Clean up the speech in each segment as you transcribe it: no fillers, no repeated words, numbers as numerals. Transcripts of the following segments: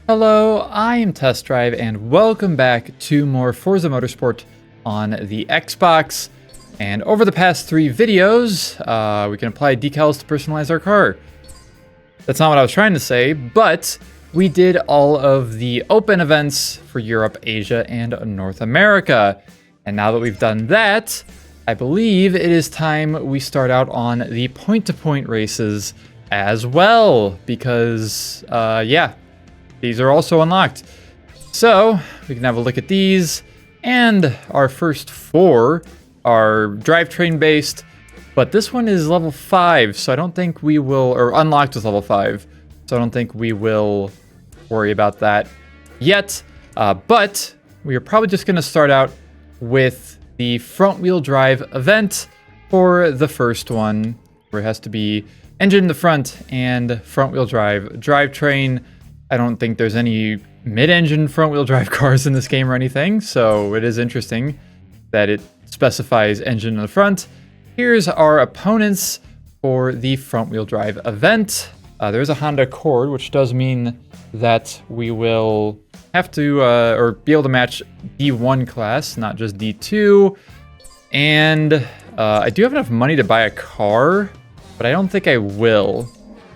Hello, I am Test Drive, and welcome back to more Forza Motorsport on the Xbox. And over the past 3 videos, we can apply decals to personalize our car. That's not what I was trying to say, but we did all of the open events for Europe, Asia, and North America. And now that we've done that, I believe it is time we start out on the point-to-point races as well, because, yeah. These are also unlocked. So we can have a look at these. And our first 4 are drivetrain based, but this one is level 5, so I don't think we will, or unlocked with level 5. So I don't think we will worry about that yet. But we are probably just gonna start out with the front wheel drive event for the first one, where it has to be engine in the front and front wheel drive drivetrain. I don't think there's any mid-engine front-wheel drive cars in this game or anything, so it is interesting that it specifies engine in the front. Here's our opponents for the front-wheel drive event. There's a Honda Accord, which does mean that we will have to, or be able to match D1 class, not just D2. And I do have enough money to buy a car, but I don't think I will.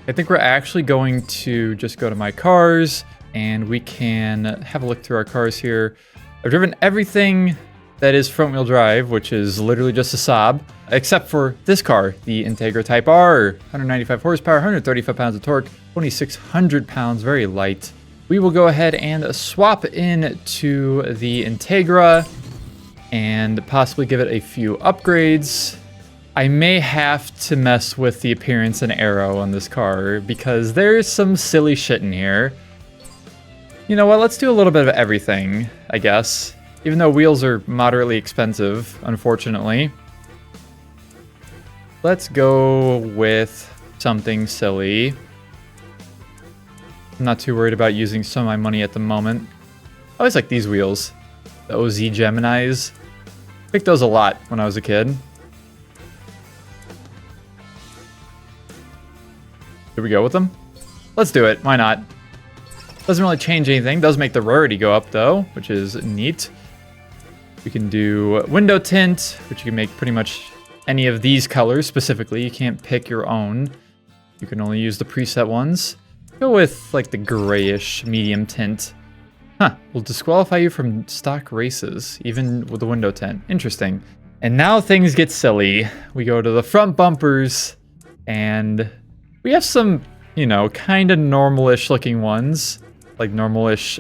I think we're actually going to just go to my cars and we can have a look through our cars here. I've driven everything that is front wheel drive, which is literally just a Saab, except for this car, the Integra Type R, 195 horsepower, 135 pounds of torque, 2,600 pounds, very light. We will go ahead and swap in to the Integra and possibly give it a few upgrades. I may have to mess with the appearance and aero on this car because there's some silly shit in here. You know what, let's do a little bit of everything, I guess. Even though wheels are moderately expensive, unfortunately. Let's go with something silly. I'm not too worried about using some of my money at the moment. I always like these wheels. The OZ Geminis. I picked those a lot when I was a kid. Here we go with them. Let's do it. Why not? Doesn't really change anything. Does make the rarity go up though, which is neat. We can do window tint, which you can make pretty much any of these colors specifically. You can't pick your own. You can only use the preset ones. Go with like the grayish medium tint. Huh, will disqualify you from stock races, even with the window tint. Interesting. And now things get silly. We go to the front bumpers and we have some, you know, kind of normal-ish looking ones, like normal-ish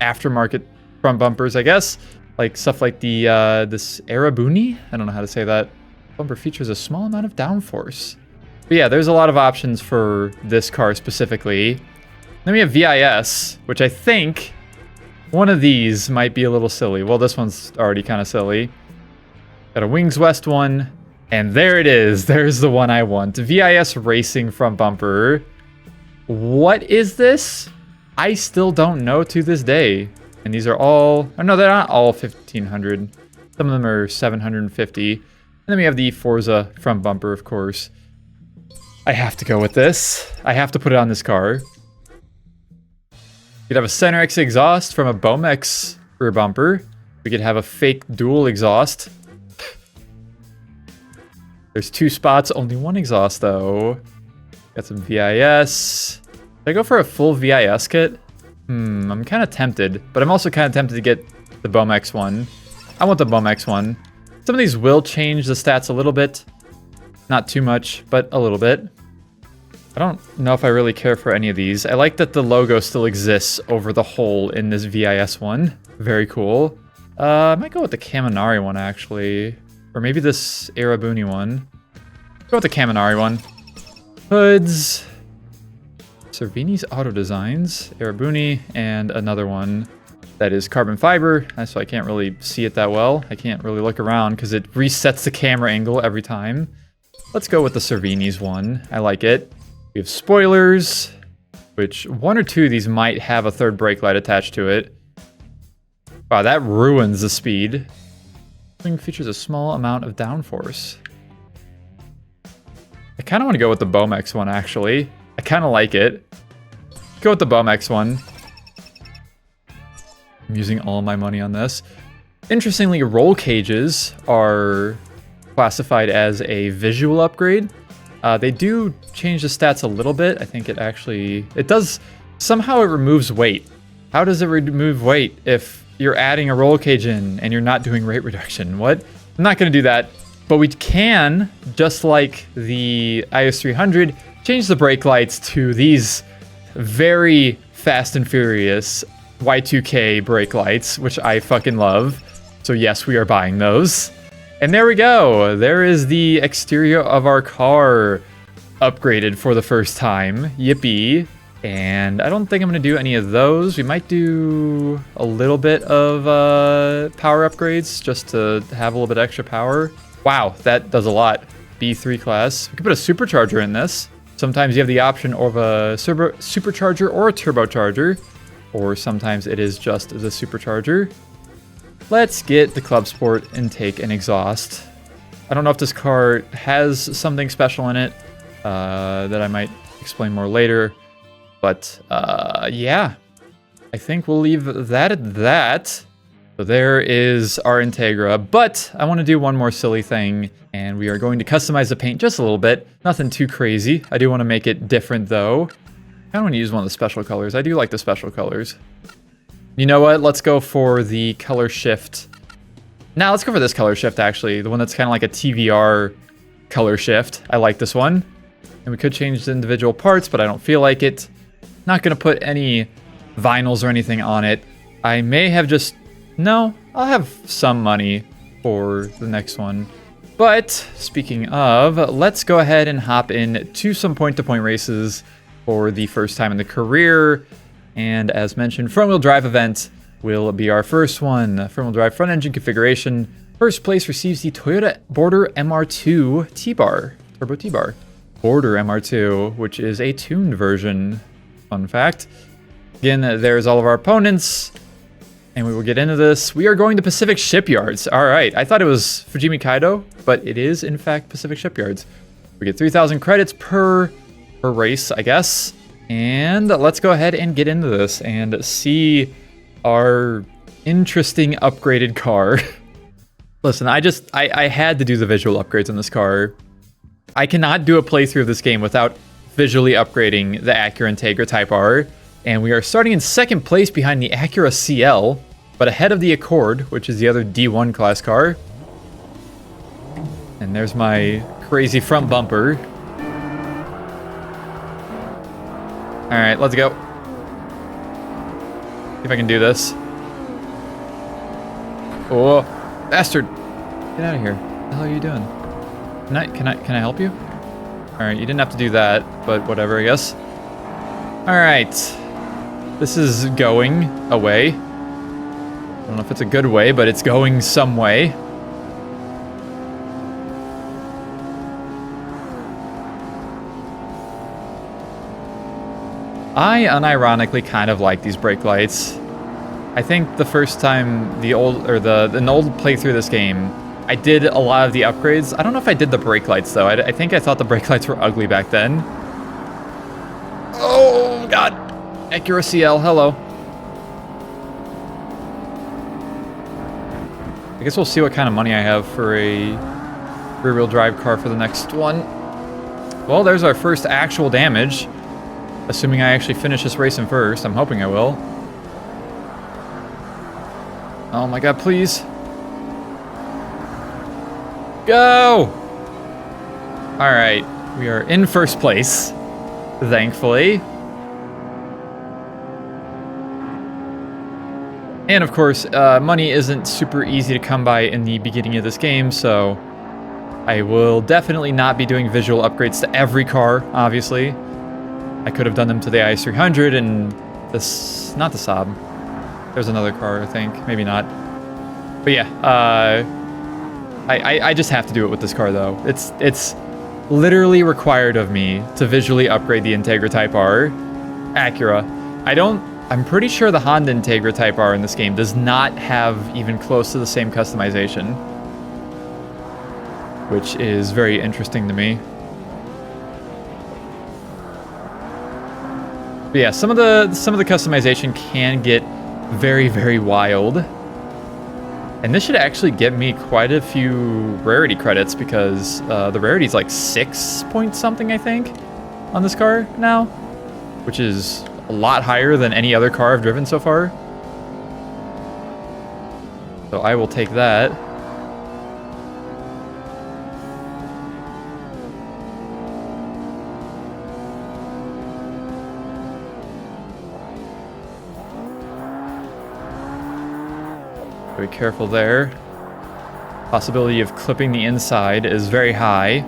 aftermarket front bumpers, I guess. Like stuff like the this Arabuni. I don't know how to say that. Bumper features a small amount of downforce. But yeah, there's a lot of options for this car specifically. Then we have VIS, which I think one of these might be a little silly. Well, this one's already kind of silly. Got a Wings West one. And there it is. There's the one I want. VIS Racing front bumper. What is this? I still don't know to this day. And these are all... Oh, no, they're not all 1,500. Some of them are 750. And then we have the Forza front bumper, of course. I have to go with this. I have to put it on this car. We could have a center X exhaust from a Bomex rear bumper. We could have a fake dual exhaust. There's 2 spots, only 1 exhaust though. Got some VIS. Did I go for a full VIS kit? I'm kind of tempted, but I'm also kind of tempted to get the Bomex one. I want the Bomex one. Some of these will change the stats a little bit. Not too much, but a little bit. I don't know if I really care for any of these. I like that the logo still exists over the hole in this VIS one. Very cool. I might go with the Caminari one actually. Or maybe this Arabuni one. Go with the Caminari one. Hoods. Cervini's Auto Designs. Arabuni. And another one that is carbon fiber. So I can't really see it that well. I can't really look around because it resets the camera angle every time. Let's go with the Cervini's one. I like it. We have spoilers, which 1 or 2 of these might have a third brake light attached to it. Wow, that ruins the speed. Features a small amount of downforce. I kind of want to go with the Bomex one, actually. I kind of like it. Go with the Bomex one. I'm using all my money on this. Interestingly, roll cages are classified as a visual upgrade. They do change the stats a little bit. I think it does, somehow it removes weight. How does it remove weight if you're adding a roll cage in and you're not doing weight reduction? What? I'm not going to do that, but we can, just like the IS300, change the brake lights to these very Fast and Furious Y2K brake lights, which I fucking love. So yes, we are buying those. And there we go. There is the exterior of our car upgraded for the first time. Yippee. And I don't think I'm going to do any of those. We might do a little bit of power upgrades just to have a little bit extra power. Wow, that does a lot. B3 class. We could put a supercharger in this. Sometimes you have the option of a supercharger or a turbocharger. Or sometimes it is just the supercharger. Let's get the Club Sport intake and exhaust. I don't know if this car has something special in it that I might explain more later. But yeah, I think we'll leave that at that. So there is our Integra. But I want to do one more silly thing. And we are going to customize the paint just a little bit. Nothing too crazy. I do want to make it different though. I don't want to use one of the special colors. I do like the special colors. You know what? Let's go for the color shift. Now let's go for this color shift, actually. The one that's kind of like a TVR color shift. I like this one. And we could change the individual parts, but I don't feel like it. Not going to put any vinyls or anything on it. I may have just... No, I'll have some money for the next one. But speaking of, let's go ahead and hop in to some point-to-point races for the first time in the career. And as mentioned, front-wheel drive event will be our first one. Front-wheel drive front engine configuration. First place receives the Toyota Border MR2 T-Bar, Turbo T-Bar. Border MR2, which is a tuned version. Fun fact. Again, there's all of our opponents. And we will get into this. We are going to Pacific Shipyards. All right. I thought it was Fujimi Kaido, but it is, in fact, Pacific Shipyards. We get 3,000 credits per race, I guess. And let's go ahead and get into this and see our interesting upgraded car. Listen, I had to do the visual upgrades on this car. I cannot do a playthrough of this game without visually upgrading the Acura Integra Type R. And we are starting in second place behind the Acura CL, but ahead of the Accord, which is the other D1 class car. And there's my crazy front bumper. Alright, let's go. See if I can do this. Oh, bastard. Get out of here. What the hell are you doing? Can I help you? Alright, you didn't have to do that, but whatever, I guess. Alright. This is going away. I don't know if it's a good way, but it's going some way. I unironically kind of like these brake lights. I think the first time an old playthrough of this game, I did a lot of the upgrades. I don't know if I did the brake lights though. I think I thought the brake lights were ugly back then. Oh god. Acura CL, hello. I guess we'll see what kind of money I have for a rear-wheel drive car for the next one. Well, there's our first actual damage. Assuming I actually finish this race in first. I'm hoping I will. Oh my god, please. Go! Alright, we are in first place. Thankfully. And of course, money isn't super easy to come by in the beginning of this game, so I will definitely not be doing visual upgrades to every car, obviously. I could have done them to the IS300 and this, not the Saab. There's another car, I think. Maybe not. But yeah, I just have to do it with this car though. It's literally required of me to visually upgrade the Integra Type R. Acura. I'm pretty sure the Honda Integra Type R in this game does not have even close to the same customization. Which is very interesting to me. But yeah, some of the customization can get very, very wild. And this should actually get me quite a few rarity credits because the rarity is like 6 point something, I think, on this car now, which is a lot higher than any other car I've driven so far. So I will take that. Be careful there. Possibility of clipping the inside is very high.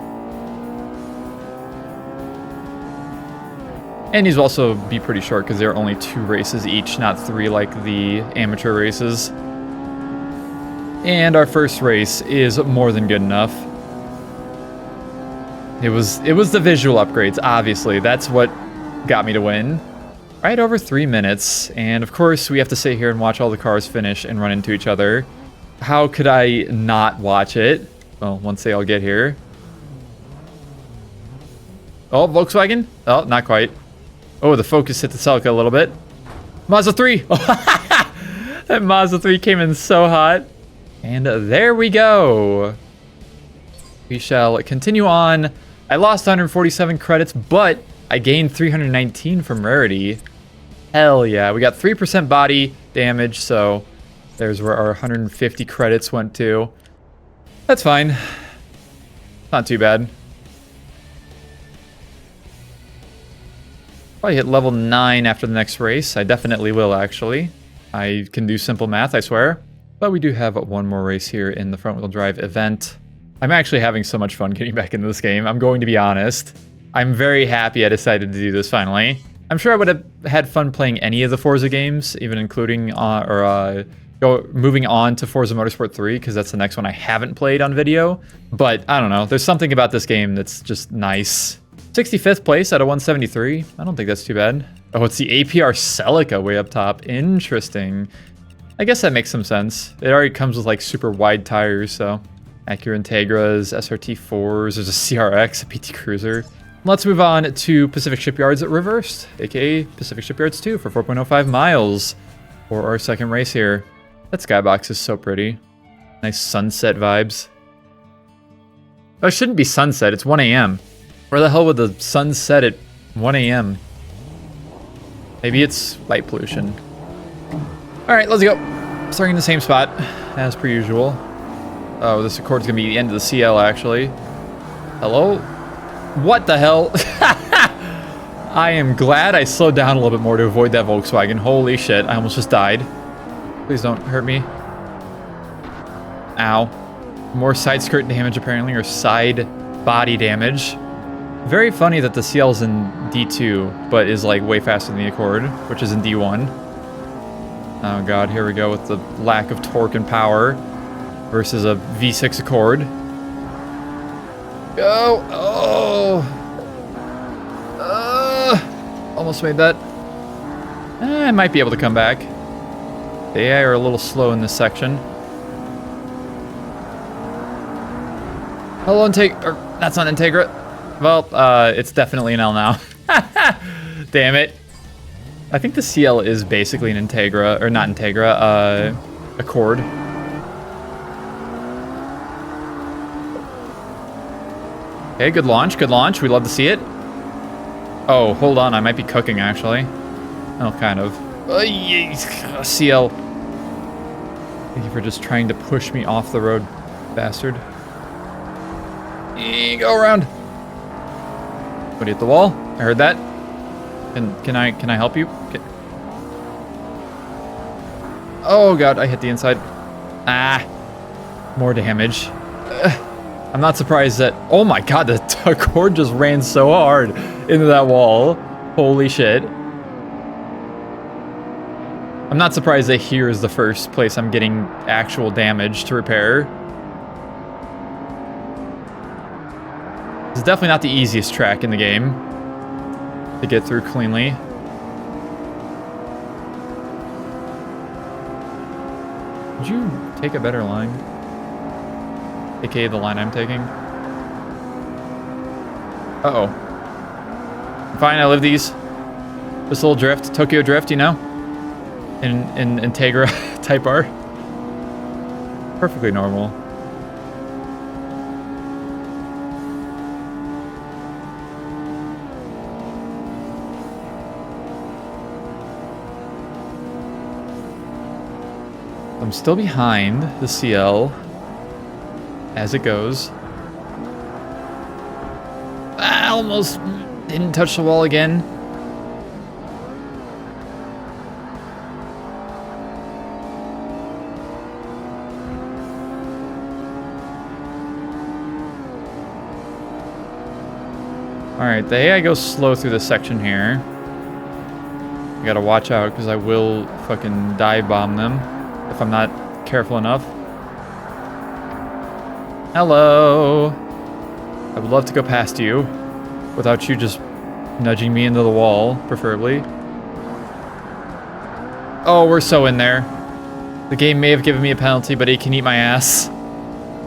And these will also be pretty short because there are only 2 races each, not 3 like the amateur races. And our first race is more than good enough. It was the visual upgrades, obviously. That's what got me to win. Right over 3 minutes, and of course we have to sit here and watch all the cars finish and run into each other. How could I not watch it? Well, once they all get here. Oh, Volkswagen? Oh, not quite. Oh, the Focus hit the Celica a little bit. Mazda 3! That Mazda 3 came in so hot. And there we go. We shall continue on. I lost 147 credits, but I gained 319 from rarity. Hell yeah. We got 3% body damage, so there's where our 150 credits went to. That's fine. Not too bad. Probably hit level 9 after the next race. I definitely will, actually. I can do simple math, I swear. But we do have one more race here in the front-wheel drive event. I'm actually having so much fun getting back into this game. I'm going to be honest. I'm very happy I decided to do this finally. I'm sure I would have had fun playing any of the Forza games, even including moving on to Forza Motorsport 3, because that's the next one I haven't played on video. But I don't know, there's something about this game that's just nice. 65th place out of 173. I don't think that's too bad. Oh, it's the APR Celica way up top. Interesting. I guess that makes some sense. It already comes with like super wide tires, so Acura Integras, SRT4s, there's a CRX, a PT Cruiser. Let's move on to Pacific Shipyards Reversed, aka Pacific Shipyards 2 for 4.05 miles for our second race here. That skybox is so pretty. Nice sunset vibes. Oh, it shouldn't be sunset, it's 1 a.m. Where the hell would the sun set at 1 a.m.? Maybe it's light pollution. Alright, let's go. Starting in the same spot, as per usual. Oh, this Accord's gonna be the end of the CL, actually. Hello? What the hell? I am glad I slowed down a little bit more to avoid that Volkswagen. Holy shit, I almost just died. Please don't hurt me. Ow. More side skirt damage, apparently, or side body damage. Very funny that the CL's in D2, but is like way faster than the Accord, which is in D1. Oh god, here we go with the lack of torque and power versus a V6 Accord. Go! Oh! Almost made that. I might be able to come back. The AI are a little slow in this section. Hello, that's not Integra. Well, it's definitely an L now. Damn it. I think the CL is basically an Integra, or not Integra, Accord. Okay, good launch, good launch. We love to see it. Oh, hold on, I might be cooking, actually. Oh, kind of. CL. Thank you for just trying to push me off the road, bastard. Go around. What, hit the wall? I heard that. Can I help you? Oh god, I hit the inside. Ah, more damage. I'm not surprised that. Oh my god, the Accord just ran so hard into that wall. Holy shit. I'm not surprised that here is the first place I'm getting actual damage to repair. It's definitely not the easiest track in the game to get through cleanly. Would you take a better line? AKA the line I'm taking. Uh-oh. Fine, I live these. This little drift, Tokyo drift, you know? in Integra Type R. Perfectly normal. I'm still behind the CL as it goes. I almost didn't touch the wall again. Alright, the AI goes slow through this section here. I gotta watch out because I will fucking dive bomb them if I'm not careful enough. Hello! I would love to go past you without you just nudging me into the wall, preferably. Oh, we're so in there. The game may have given me a penalty, but it can eat my ass.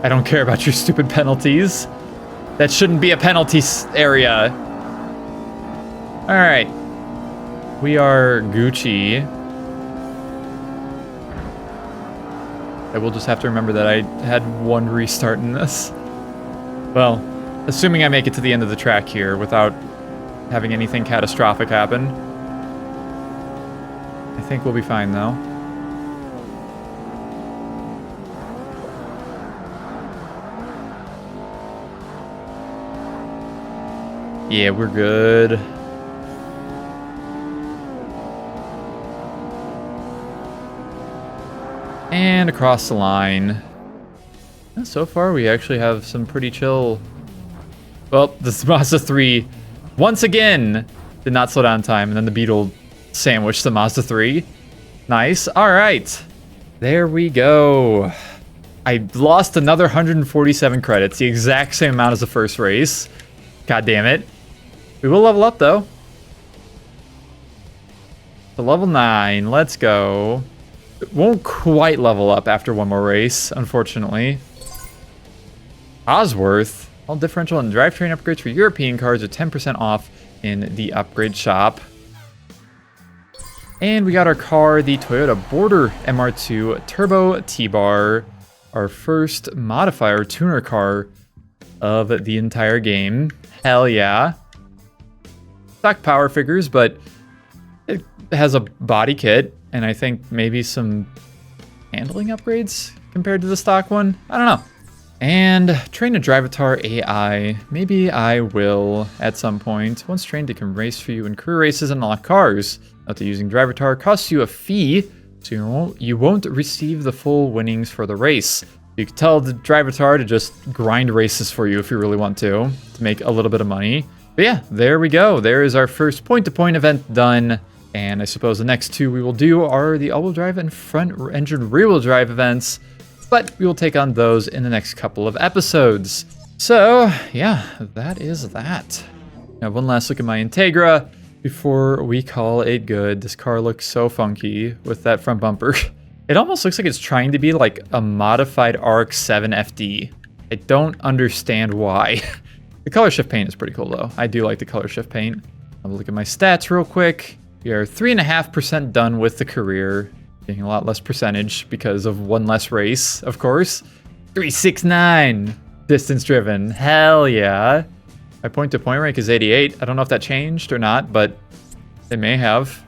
I don't care about your stupid penalties. That shouldn't be a penalty area. Alright. We are Gucci. I will just have to remember that I had one restart in this. Well, assuming I make it to the end of the track here without having anything catastrophic happen. I think we'll be fine, though. Yeah, we're good. And across the line. And so far, we actually have some pretty chill... Well, the Mazda 3, once again, did not slow down time. And then the Beetle sandwiched the Mazda 3. Nice. All right. There we go. I lost another 147 credits, the exact same amount as the first race. God damn it. We will level up, though. To level 9. Let's go. It won't quite level up after one more race, unfortunately. Osworth. All differential and drivetrain upgrades for European cars are 10% off in the upgrade shop. And we got our car, the Toyota Border MR2 Turbo T-Bar. Our first modifier tuner car of the entire game. Hell yeah. Stock power figures, but it has a body kit and I think maybe some handling upgrades compared to the stock one. I don't know. And train a Drivatar AI. Maybe I will at some point. Once trained, it can race for you in career races and unlock cars. Note that using Drivatar costs you a fee, so you won't receive the full winnings for the race. You can tell the Drivatar to just grind races for you if you really want to make a little bit of money. But yeah, there we go. There is our first point-to-point event done. And I suppose the next two we will do are the all-wheel drive and front-engine rear-wheel drive events. But we will take on those in the next couple of episodes. So, yeah, that is that. Now, one last look at my Integra before we call it good. This car looks so funky with that front bumper. It almost looks like it's trying to be like a modified RX-7 FD. I don't understand why. The color shift paint is pretty cool, though. I do like the color shift paint. I'll look at my stats real quick. We are 3.5% done with the career. Getting a lot less percentage because of one less race, of course. 369 distance driven. Hell yeah. My point-to-point rank is 88. I don't know if that changed or not, but it may have.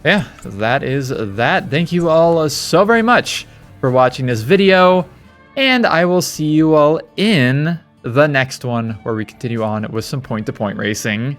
Yeah, that is that. Thank you all so very much for watching this video. And I will see you all in the next one where we continue on with some point-to-point racing.